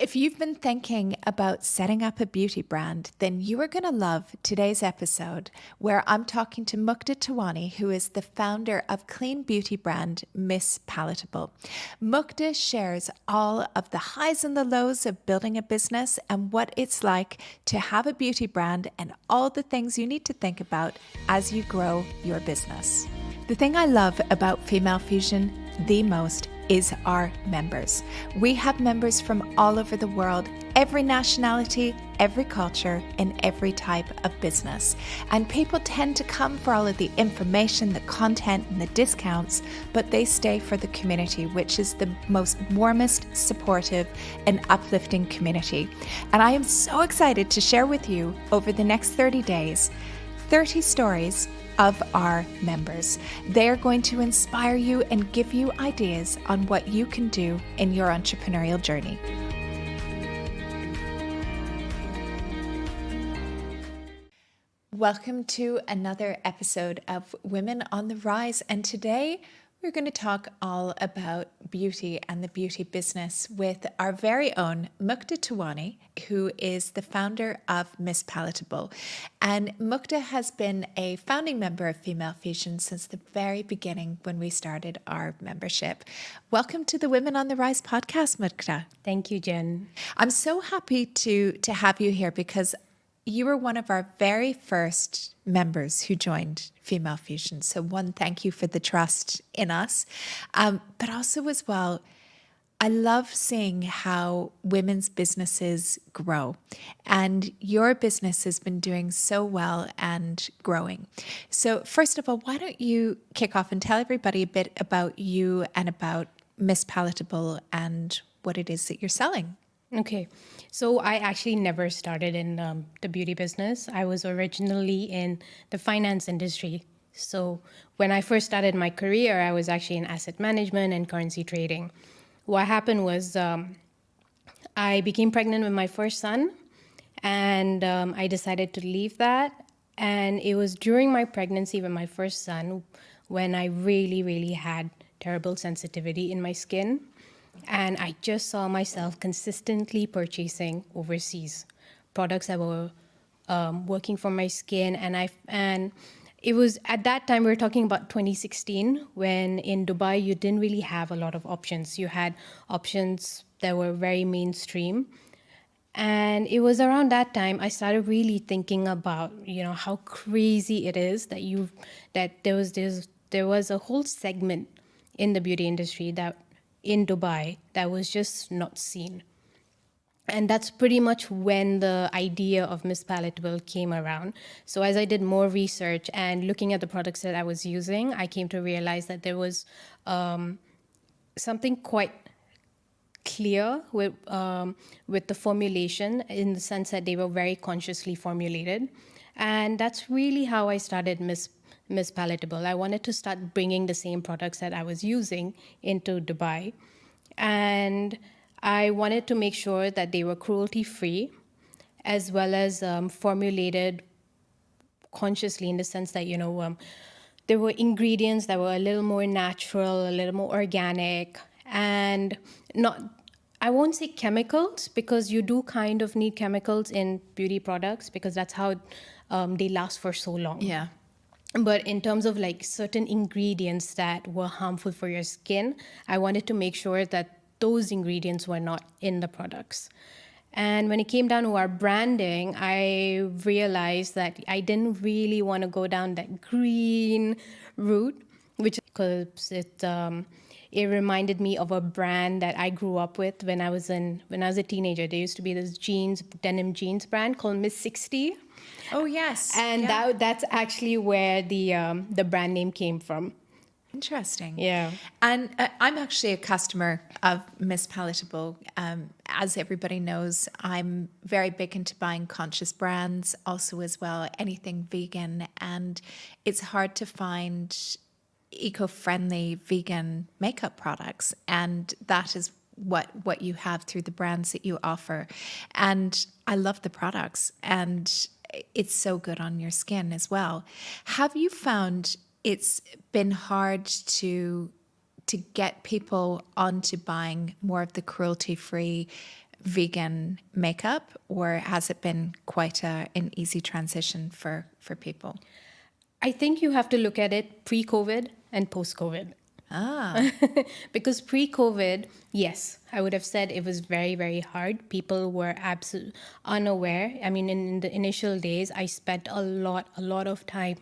If you've been thinking about setting up a beauty brand, then you are going to love today's episode where I'm talking to Mukta Tewani, who is the founder of clean beauty brand Miss Palatable. Mukta shares all of the highs and the lows of building a business and what it's like to have a beauty brand and all the things you need to think about as you grow your business. The thing I love about Female Fusion the most is our members. We have members from all over the world, every nationality, every culture, and every type of business. And people tend to come for all of the information, the content, and the discounts, but they stay for the community, which is the most warmest, supportive, and uplifting community. And I am so excited to share with you over the next 30 days, 30 stories of our members. They are going to inspire you and give you ideas on what you can do in your entrepreneurial journey. Welcome to another episode of Women on the Rise, and today we're going to talk all about beauty and the beauty business with our very own Mukta Tewani, who is the founder of Miss Palatable. And Mukta has been a founding member of Female Fusion since the very beginning when we started our membership. Welcome to the Women on the Rise podcast, Mukta. Thank you, Jen. I'm so happy to have you here because you were one of our very first members who joined Female Fusion. So one, thank you for the trust in us. But also as well, I love seeing how women's businesses grow. And your business has been doing so well and growing. So first of all, why don't you kick off and tell everybody a bit about you and about Miss Palatable and what it is that you're selling? Okay, so I actually never started in the beauty business. I was originally in the finance industry. So when I first started my career, I was actually in asset management and currency trading. What happened was I became pregnant with my first son, and I decided to leave that. And it was during my pregnancy with my first son when I really had terrible sensitivity in my skin. And I just saw myself consistently purchasing overseas products that were working for my skin. And it was at that time, we were talking about 2016, when in Dubai, you didn't really have a lot of options. You had options that were very mainstream. And it was around that time I started really thinking about, how crazy it is that there was a whole segment in the beauty industry that in Dubai that was just not seen. And that's pretty much when the idea of Miss Palatable came around. So as I did more research and looking at the products that I was using, I came to realize that there was something quite clear with the formulation, in the sense that they were very consciously formulated. And that's really how I started Miss Palatable. I wanted to start bringing the same products that I was using into Dubai. And I wanted to make sure that they were cruelty-free, as well as formulated consciously, in the sense that, there were ingredients that were a little more natural, a little more organic, and I won't say chemicals, because you do kind of need chemicals in beauty products, because that's how they last for so long. Yeah. But in terms of like certain ingredients that were harmful for your skin, I wanted to make sure that those ingredients were not in the products. And when it came down to our branding, I realized that I didn't really want to go down that green route, because it reminded me of a brand that I grew up with when I was a teenager. There used to be this denim jeans brand called Miss 60. Oh, yes. And that's actually where the brand name came from. Interesting. Yeah. And I'm actually a customer of Miss Palatable. As everybody knows, I'm very big into buying conscious brands also as well, anything vegan. And it's hard to find eco-friendly vegan makeup products. And that is what you have through the brands that you offer. And I love the products, and it's so good on your skin as well. Have you found it's been hard to get people onto buying more of the cruelty-free vegan makeup, or has it been quite an easy transition for people? I think you have to look at it pre-COVID and post-COVID. Ah, Because pre-COVID, yes, I would have said it was very, very hard. People were absolutely unaware. I mean, in the initial days, I spent a lot of time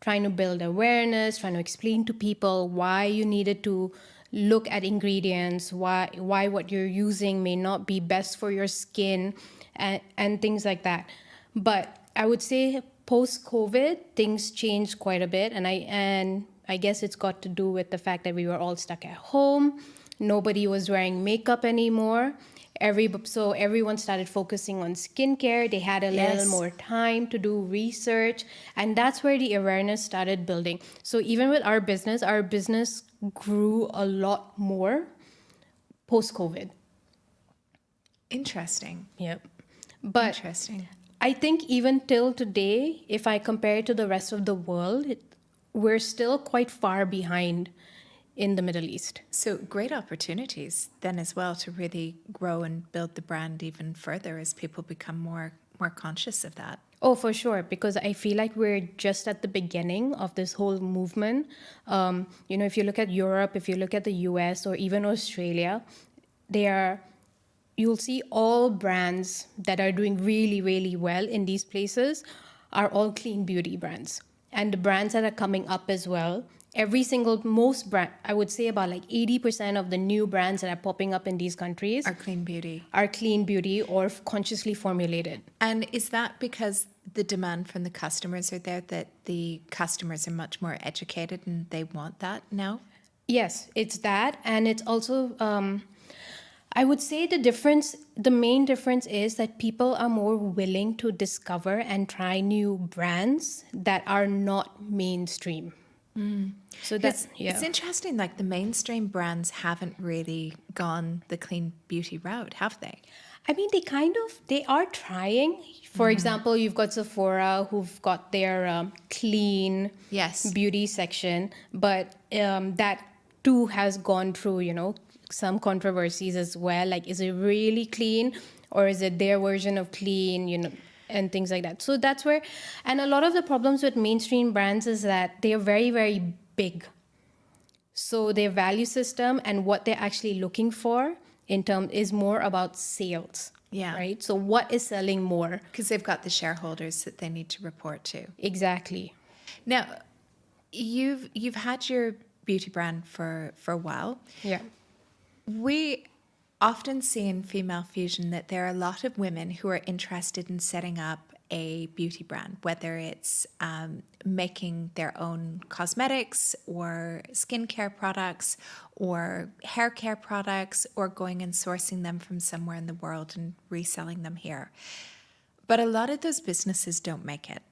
trying to build awareness, trying to explain to people why you needed to look at ingredients, why what you're using may not be best for your skin, and things like that. But I would say post-COVID, things changed quite a bit, and I guess it's got to do with the fact that we were all stuck at home. Nobody was wearing makeup anymore. So everyone started focusing on skincare. They had a little Yes. more time to do research, and that's where the awareness started building. So even with our business grew a lot more post-COVID. interesting. Yep. But Interesting. I think even till today, if I compare it to the rest of the world, we're still quite far behind in the Middle East. So great opportunities then as well to really grow and build the brand even further as people become more conscious of that. Oh, for sure, because I feel like we're just at the beginning of this whole movement. If you look at Europe, if you look at the US or even Australia, you'll see all brands that are doing really, really well in these places are all clean beauty brands. And the brands that are coming up as well, most brand, I would say about like 80% of the new brands that are popping up in these countries Our clean beauty. are clean beauty or consciously formulated. And is that because the demand from the customers are there, that the customers are much more educated and they want that now? Yes, it's that. And it's also, I would say the main difference is that people are more willing to discover and try new brands that are not mainstream. So that's, It's yeah. interesting, like the mainstream brands haven't really gone the clean beauty route, have they? I mean, they are trying. For example, you've got Sephora who've got their clean Yes. beauty section, but that too has gone through, some controversies as well. Like, is it really clean or is it their version of clean, and things like that. So that's where, and a lot of the problems with mainstream brands is that they are very, very big. So their value system and what they're actually looking for is more about sales. Yeah. Right. So what is selling more? Because they've got the shareholders that they need to report to. Exactly. Now, you've had your beauty brand for a while. Yeah. We often see in Female Fusion that there are a lot of women who are interested in setting up a beauty brand, whether it's making their own cosmetics or skincare products or hair care products, or going and sourcing them from somewhere in the world and reselling them here. But a lot of those businesses don't make it.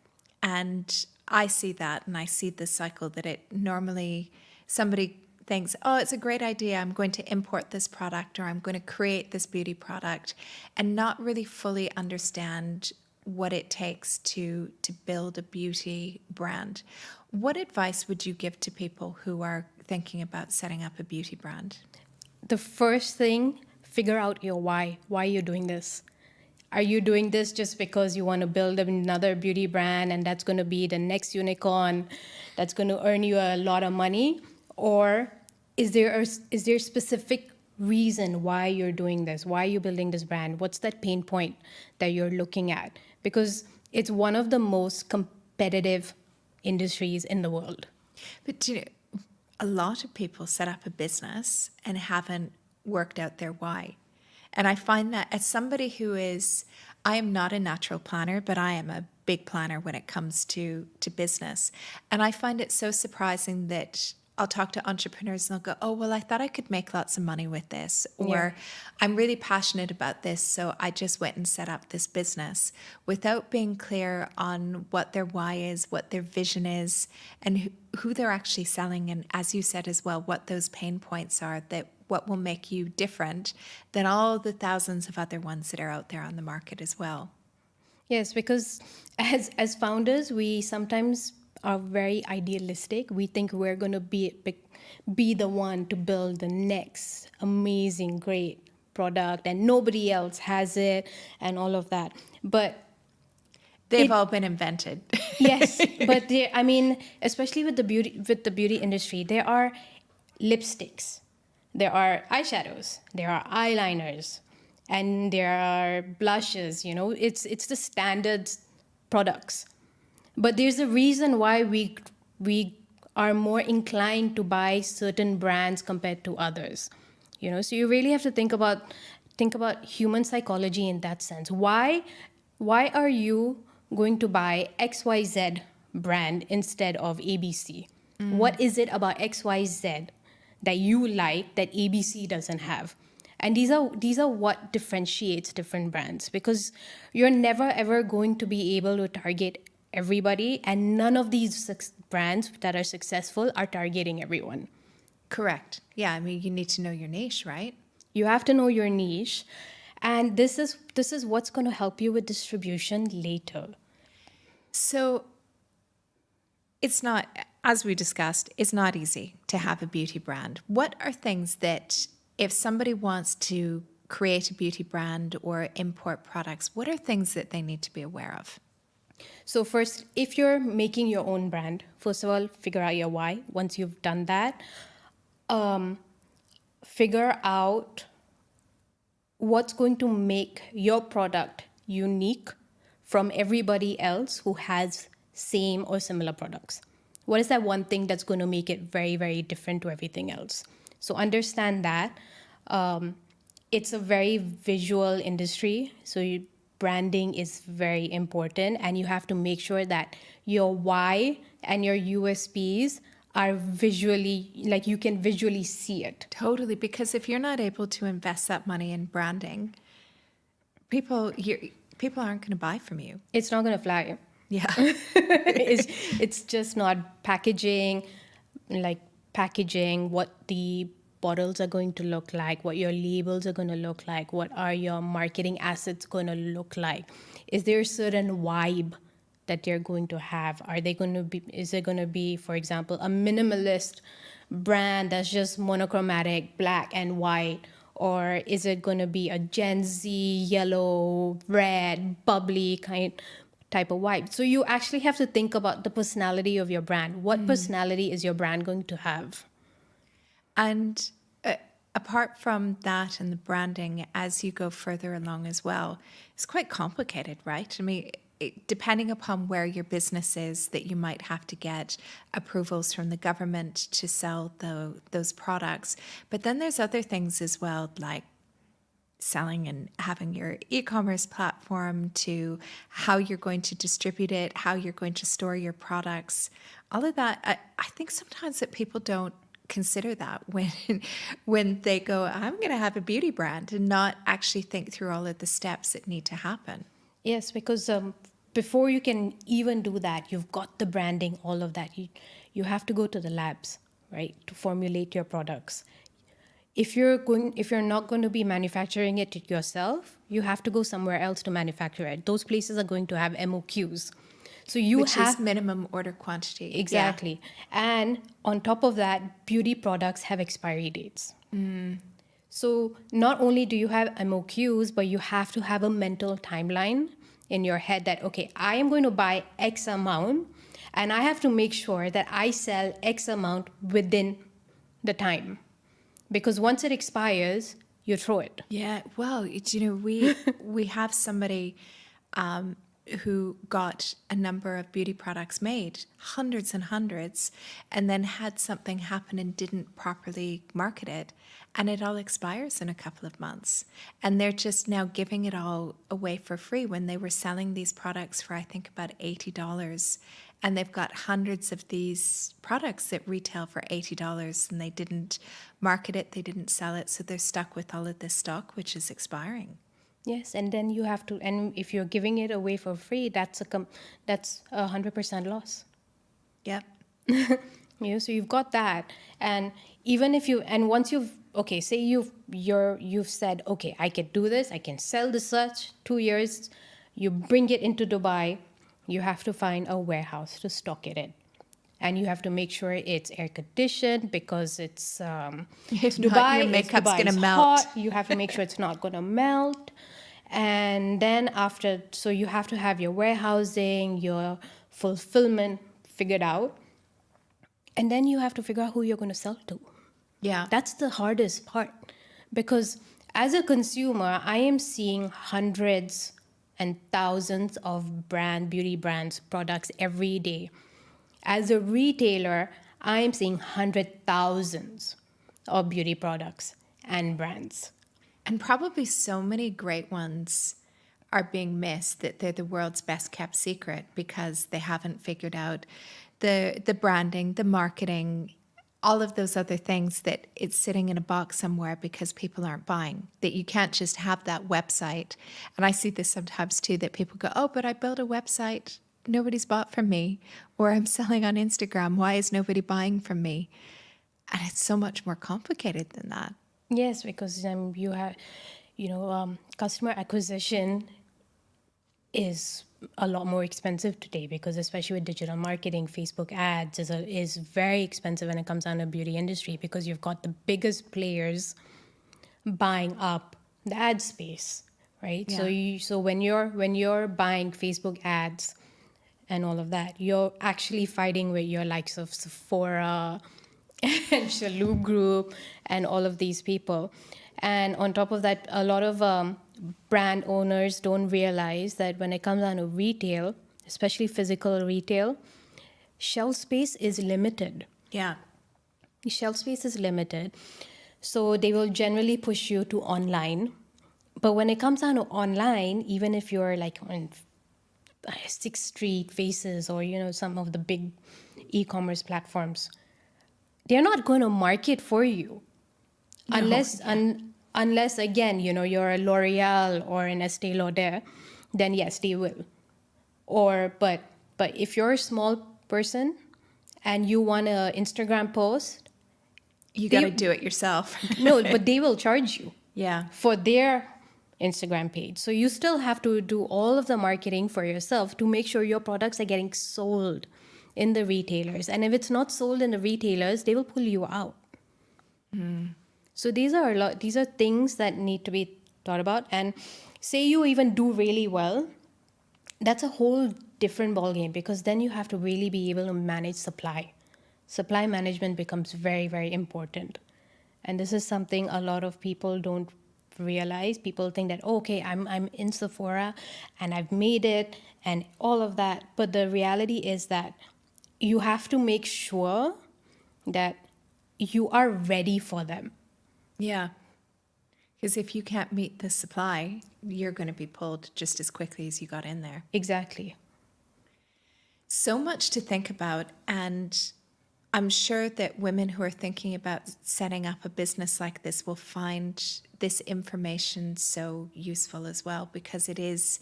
And I see that, and I see the cycle that it normally, somebody thinks, oh, it's a great idea, I'm going to import this product, or I'm going to create this beauty product, and not really fully understand what it takes to build a beauty brand. What advice would you give to people who are thinking about setting up a beauty brand? The first thing, figure out your why. Why you're doing this. Are you doing this just because you want to build another beauty brand and that's going to be the next unicorn that's going to earn you a lot of money? Or is there a specific reason why you're doing this? Why are you building this brand? What's that pain point that you're looking at? Because it's one of the most competitive industries in the world. But a lot of people set up a business and haven't worked out their why. And I find that as somebody I am not a natural planner, but I am a big planner when it comes to business. And I find it so surprising that I'll talk to entrepreneurs and they'll go, oh, well, I thought I could make lots of money with this. Or I'm really passionate about this, so I just went and set up this business, without being clear on what their why is, what their vision is, and who they're actually selling. And as you said as well, what those pain points are, that what will make you different than all the thousands of other ones that are out there on the market as well. Yes, because as founders, we sometimes are very idealistic. We think we're going to be the one to build the next amazing, great product and nobody else has it and all of that. But They've all been invented. yes, but I mean, especially with the beauty industry, there are lipsticks, there are eyeshadows, there are eyeliners, and there are blushes. You know, it's the standard products. But there's a reason why we are more inclined to buy certain brands compared to others. You know, so you really have to think about human psychology in that sense. Why are you going to buy XYZ brand instead of ABC? What is it about XYZ that you like that ABC doesn't have? And these are what differentiates different brands, because you're never ever going to be able to target everybody, and none of these brands that are successful are targeting everyone. Correct. Yeah, I mean, you need to know your niche, right? You have to know your niche, and this is what's going to help you with distribution later. So it's not, as we discussed, it's not easy to have a beauty brand. What are things that, if somebody wants to create a beauty brand or import products, what are things that they need to be aware of? So first, if you're making your own brand, first of all, figure out your why. Once you've done that, figure out what's going to make your product unique from everybody else who has same or similar products. What is that one thing that's going to make it very, very different to everything else? So understand that. It's a very visual industry, so branding is very important, and you have to make sure that your why and your USPs are visually, like you can visually see it. Totally, because if you're not able to invest that money in branding, people aren't going to buy from you. It's not going to fly. Yeah. It's just not packaging, what the bottles are going to look like, what your labels are going to look like, what are your marketing assets going to look like. Is there a certain vibe that they're going to have? Is it going to be, for example, a minimalist brand that's just monochromatic, black and white? Or is it going to be a Gen Z, yellow, red, bubbly type of vibe? So you actually have to think about the personality of your brand. What personality is your brand going to have? And apart from that and the branding, as you go further along as well, it's quite complicated, right? I mean, depending upon where your business is, that you might have to get approvals from the government to sell those products. But then there's other things as well, like selling and having your e-commerce platform, to how you're going to distribute it, how you're going to store your products. All of that, I think sometimes that people don't consider that when they go, I'm going to have a beauty brand, and not actually think through all of the steps that need to happen. Yes, because before you can even do that, you've got the branding, all of that. You have to go to the labs, right, to formulate your products. If you're not going to be manufacturing it yourself, you have to go somewhere else to manufacture it. Those places are going to have MOQs. So Which is minimum order quantity. Exactly. Yeah. And on top of that, beauty products have expiry dates. So not only do you have MOQs, but you have to have a mental timeline in your head that, okay, I am going to buy X amount, and I have to make sure that I sell X amount within the time. Because once it expires, you throw it. Yeah, well, we have somebody who got a number of beauty products made, hundreds and hundreds, and then had something happen and didn't properly market it, and it all expires in a couple of months. And they're just now giving it all away for free, when they were selling these products for, I think, about $80. And they've got hundreds of these products that retail for $80, and they didn't market it, they didn't sell it, so they're stuck with all of this stock, which is expiring. Yes, and then you have to, and if you're giving it away for free, that's 100% loss. Yep. So you've got that, and even if once say you've said, okay, I can do this, I can sell this such 2 years, you bring it into Dubai, you have to find a warehouse to stock it in. and you have to make sure it's air conditioned because it's If not, Dubai. your makeup's Dubai gonna is melt. hot. You have to make sure it's not gonna melt. And then so you have to have your warehousing, your fulfillment figured out. And then you have to figure out who you're going to sell to. Yeah. That's the hardest part. Because as a consumer, I am seeing hundreds and thousands of beauty brands, products every day. As a retailer, I am seeing hundred thousands of beauty products and brands. And probably so many great ones are being missed that they're the world's best kept secret because they haven't figured out the branding, the marketing, all of those other things that it's sitting in a box somewhere because people aren't buying. That you can't just have that website. And I see this sometimes too, that people go, oh, but I built a website. Nobody's bought from me. Or I'm selling on Instagram. Why is nobody buying from me? And it's so much more complicated than that. Yes, because you have, customer acquisition is a lot more expensive today because especially with digital marketing, Facebook ads is very expensive when it comes down to the beauty industry because you've got the biggest players buying up the ad space, right? Yeah. So when you're buying Facebook ads and all of that, you're actually fighting with your likes of Sephora and Shalou Group and all of these people. And on top of that, a lot of brand owners don't realize that when it comes down to retail, especially physical retail, shelf space is limited. Yeah. Shelf space is limited. So they will generally push you to online. But when it comes down to online, even if you're like on 6th Street, Faces, or some of the big e-commerce platforms, they're not going to market for you. No, Unless again, you're a L'Oreal or an Estee Lauder, then yes, they will. But if you're a small person and you want an Instagram post, you got to do it yourself. no, but they will charge you Yeah. for their Instagram page. So you still have to do all of the marketing for yourself to make sure your products are getting sold in the retailers. And if it's not sold in the retailers, they will pull you out. So these are things that need to be thought about. And say you even do really well, that's a whole different ballgame because then you have to really be able to manage supply. Supply management becomes very, very important. And this is something a lot of people don't realize. People think that, okay, I'm in Sephora and I've made it and all of that. But the reality is that you have to make sure that you are ready for them. Yeah. Because if you can't meet the supply, you're going to be pulled just as quickly as you got in there. Exactly. So much to think about. And I'm sure that women who are thinking about setting up a business like this will find this information so useful as well, because it's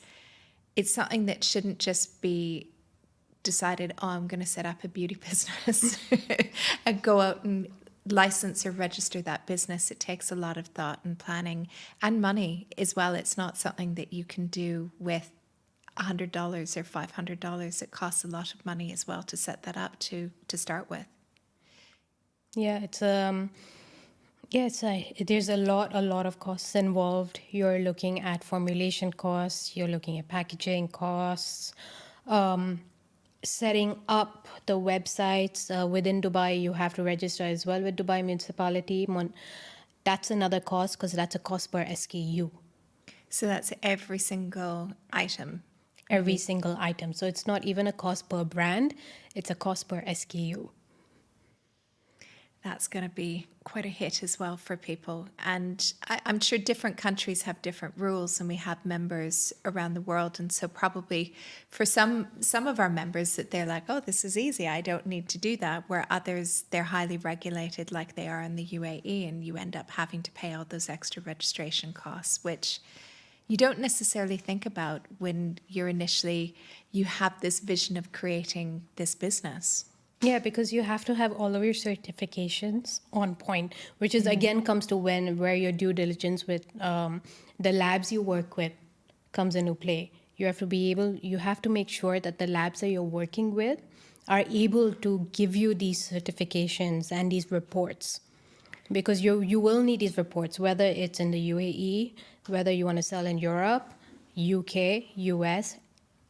something that shouldn't just be decided, oh, I'm going to set up a beauty business and go out and license or register that business. It takes a lot of thought and planning and money as well. It's not something that you can do with $100 or $500. It costs a lot of money as well to set that up to start with. Yeah, there's a lot of costs involved. You're looking at formulation costs, you're looking at packaging costs, setting up the websites within Dubai. You have to register as well with Dubai municipality. That's another cost because that's a cost per SKU. So that's every single item. Every single item. So it's not even a cost per brand, it's a cost per SKU. That's going to be quite a hit as well for people. And I'm sure different countries have different rules, and we have members around the world. And so probably for some of our members that they're like, oh, this is easy, I don't need to do that. Where others, they're highly regulated like they are in the UAE, and you end up having to pay all those extra registration costs, which you don't necessarily think about when you have this vision of creating this business. Yeah, because you have to have all of your certifications on point, which is again comes to where your due diligence with the labs you work with comes into play. You have to make sure that the labs that you're working with, are able to give you these certifications and these reports, because you will need these reports, whether it's in the UAE, whether you want to sell in Europe, UK, US,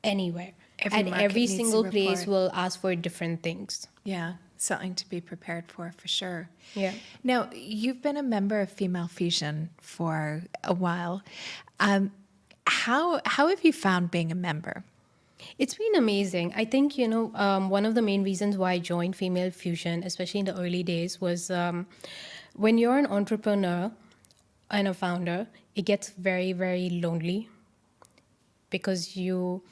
anywhere. Every And market every needs a single place report. will ask for different things. Yeah, something to be prepared for sure. Yeah. Now, you've been a member of Female Fusion for a while. How have you found being a member? It's been amazing. I think, one of the main reasons why I joined Female Fusion, especially in the early days, was when you're an entrepreneur and a founder, it gets very, very lonely, because you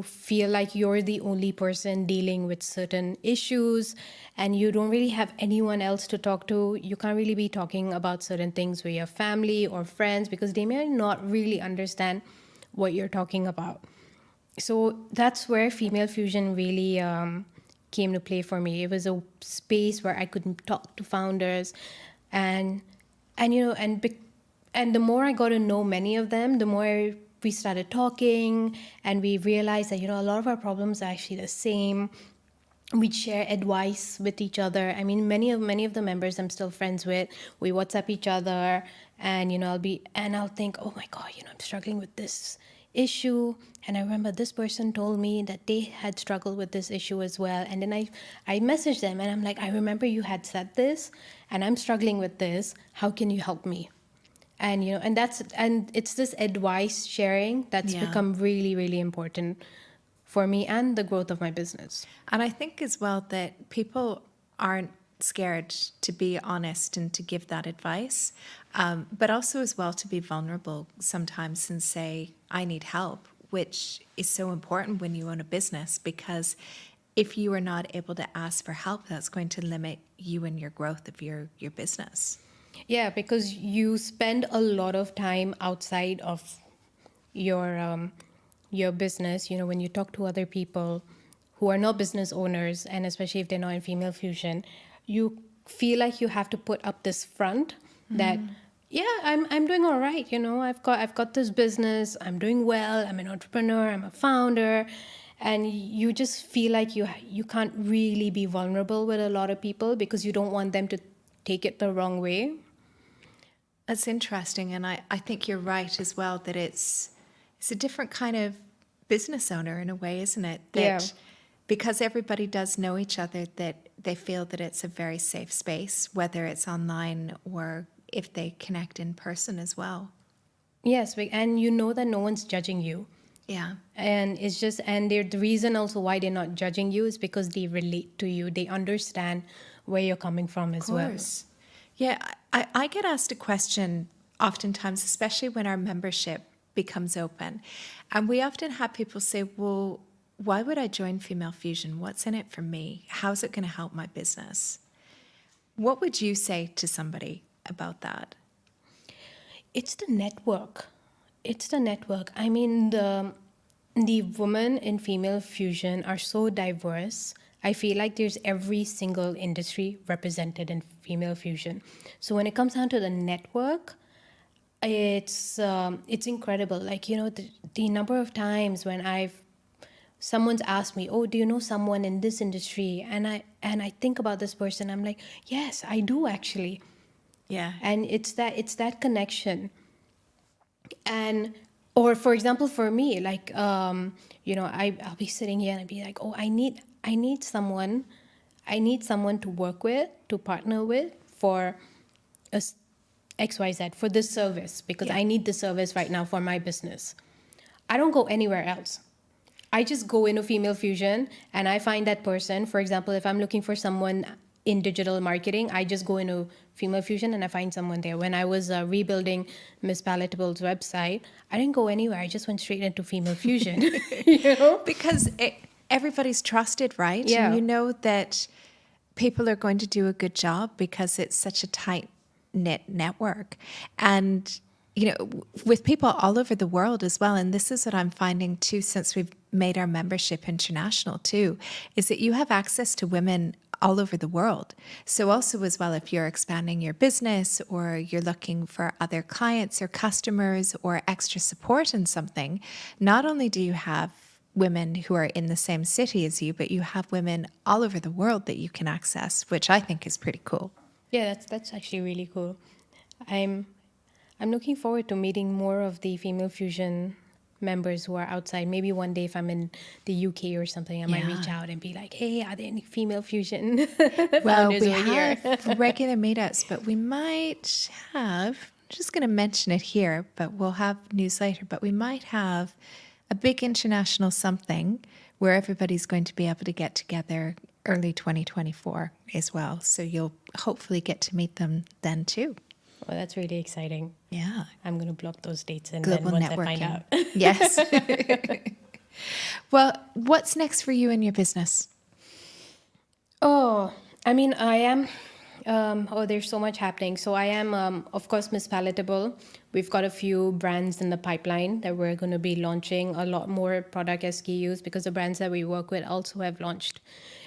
feel like you're the only person dealing with certain issues, and you don't really have anyone else to talk to. You can't really be talking about certain things with your family or friends, because they may not really understand what you're talking about. So that's where Female Fusion really came to play for me. It was a space where I could talk to founders, and and the more I got to know many of them, the more we started talking, and we realized that a lot of our problems are actually the same. We'd share advice with each other. I mean, many of the members I'm still friends with. We WhatsApp each other, and I'll think, oh my God, I'm struggling with this issue, and I remember this person told me that they had struggled with this issue as well. And then I messaged them, and I'm like, I remember you had said this, and I'm struggling with this. How can you help me? And and it's this advice sharing that's Yeah. become really, really important for me and the growth of my business. And I think as well that people aren't scared to be honest and to give that advice, but also as well to be vulnerable sometimes and say, I need help, which is so important when you own a business, because if you are not able to ask for help, that's going to limit you and your growth of your business. Yeah, because you spend a lot of time outside of your business. When you talk to other people who are not business owners, and especially if they're not in Female Fusion, you feel like you have to put up this front that, yeah, I'm doing all right. I've got this business. I'm doing well. I'm an entrepreneur. I'm a founder. And you just feel like you can't really be vulnerable with a lot of people, because you don't want them to take it the wrong way. That's interesting. And I think you're right as well that it's a different kind of business owner in a way, isn't it? That Yeah. because everybody does know each other, that they feel that it's a very safe space, whether it's online or if they connect in person as well. Yes, and you know that no one's judging you. Yeah. And it's just, and the reason also why they're not judging you is because they relate to you. They understand where you're coming from as well. Of course. Yeah, I get asked a question oftentimes, especially when our membership becomes open. And we often have people say, well, why would I join Female Fusion? What's in it for me? How's it going to help my business? What would you say to somebody about that? It's the network. It's the network. I mean, the women in Female Fusion are so diverse. I feel like there's every single industry represented in Female Fusion. So when it comes down to the network, it's incredible. Like, the number of times when someone's asked me, oh, do you know someone in this industry? And I think about this person. I'm like, yes, I do actually. Yeah. And it's that connection. And, or for example, for me, like, I'll be sitting here and I'd be like, oh, I need someone to work with, to partner with for XYZ, for this service, because Yeah. I need this service right now for my business. I don't go anywhere else. I just go into Female Fusion and I find that person. For example, if I'm looking for someone in digital marketing, I just go into Female Fusion and I find someone there. When I was rebuilding Miss Palatable's website, I didn't go anywhere. I just went straight into Female Fusion. Because everybody's trusted, right? Yeah. And you know that people are going to do a good job because it's such a tight-knit network. And, with people all over the world as well. And this is what I'm finding too, since we've made our membership international too, is that you have access to women all over the world. So also as well, if you're expanding your business or you're looking for other clients or customers or extra support in something, not only do you have women who are in the same city as you, but you have women all over the world that you can access, which I think is pretty cool. Yeah, that's actually really cool. I'm looking forward to meeting more of the Female Fusion members who are outside. Maybe one day if I'm in the UK or something, I might reach out and be like, hey, are there any Female Fusion Well, founders we over have here? regular meetups, but we might have, I'm just going to mention it here, but we'll have news later, but we might have a big international something where everybody's going to be able to get together early 2024 as well. So you'll hopefully get to meet them then too. Well, that's really exciting. Yeah. I'm going to block those dates and Global then once networking. I find out. Yes. Well, what's next for you in your business? Oh, I mean, I am. There's so much happening. So I am, of course, Miss Palatable. We've got a few brands in the pipeline that we're going to be launching a lot more product SKUs because the brands that we work with also have launched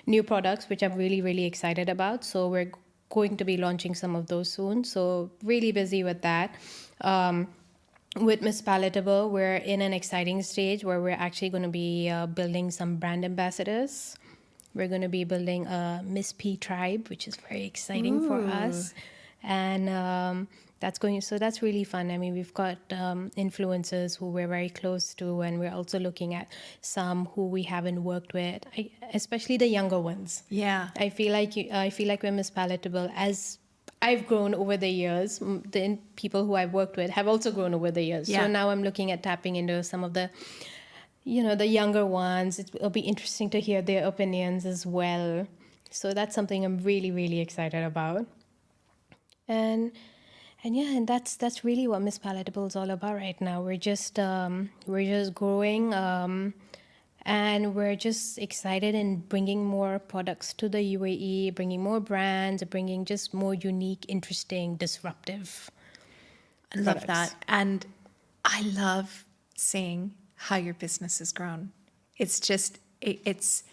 new products, which I'm really, really excited about. So we're going to be launching some of those soon. So really busy with that. With Miss Palatable, we're in an exciting stage where we're actually going to be building some brand ambassadors. We're going to be building a Miss P tribe, which is very exciting for us. And that's really fun. I mean, we've got influencers who we're very close to, and we're also looking at some who we haven't worked with, especially the younger ones. Yeah. I feel like we're Miss Palatable. As I've grown over the years, the people who I've worked with have also grown over the years. Yeah. So now I'm looking at tapping into some of the the younger ones. It'll be interesting to hear their opinions as well. So that's something I'm really, really excited about. And that's really what Miss Palatable is all about right now. We're just growing, and we're just excited in bringing more products to the UAE, bringing more brands, bringing just more unique, interesting, disruptive. I love that. And I love seeing how your business has grown. It's just, it's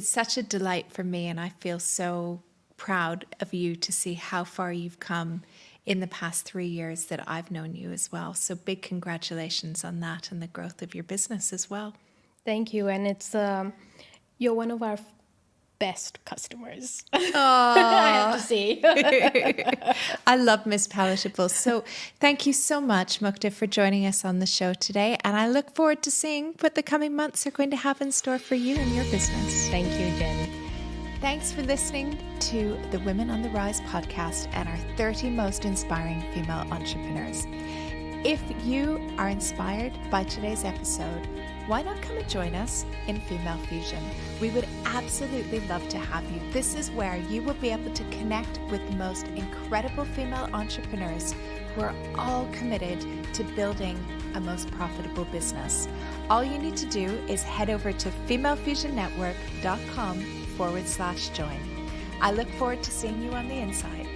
such a delight for me. And I feel so proud of you to see how far you've come in the past 3 years that I've known you as well. So big congratulations on that and the growth of your business as well. Thank you. And it's, you're one of our best customers. Oh, I have to say. I love Miss Palatable. So thank you so much, Mukta, for joining us on the show today. And I look forward to seeing what the coming months are going to have in store for you and your business. Thank you, Jen. Thanks for listening to the Women on the Rise podcast and our 30 most inspiring female entrepreneurs. If you are inspired by today's episode, why not come and join us in Female Fusion? We would absolutely love to have you. This is where you will be able to connect with the most incredible female entrepreneurs who are all committed to building a most profitable business. All you need to do is head over to femalefusionnetwork.com/join. I look forward to seeing you on the inside.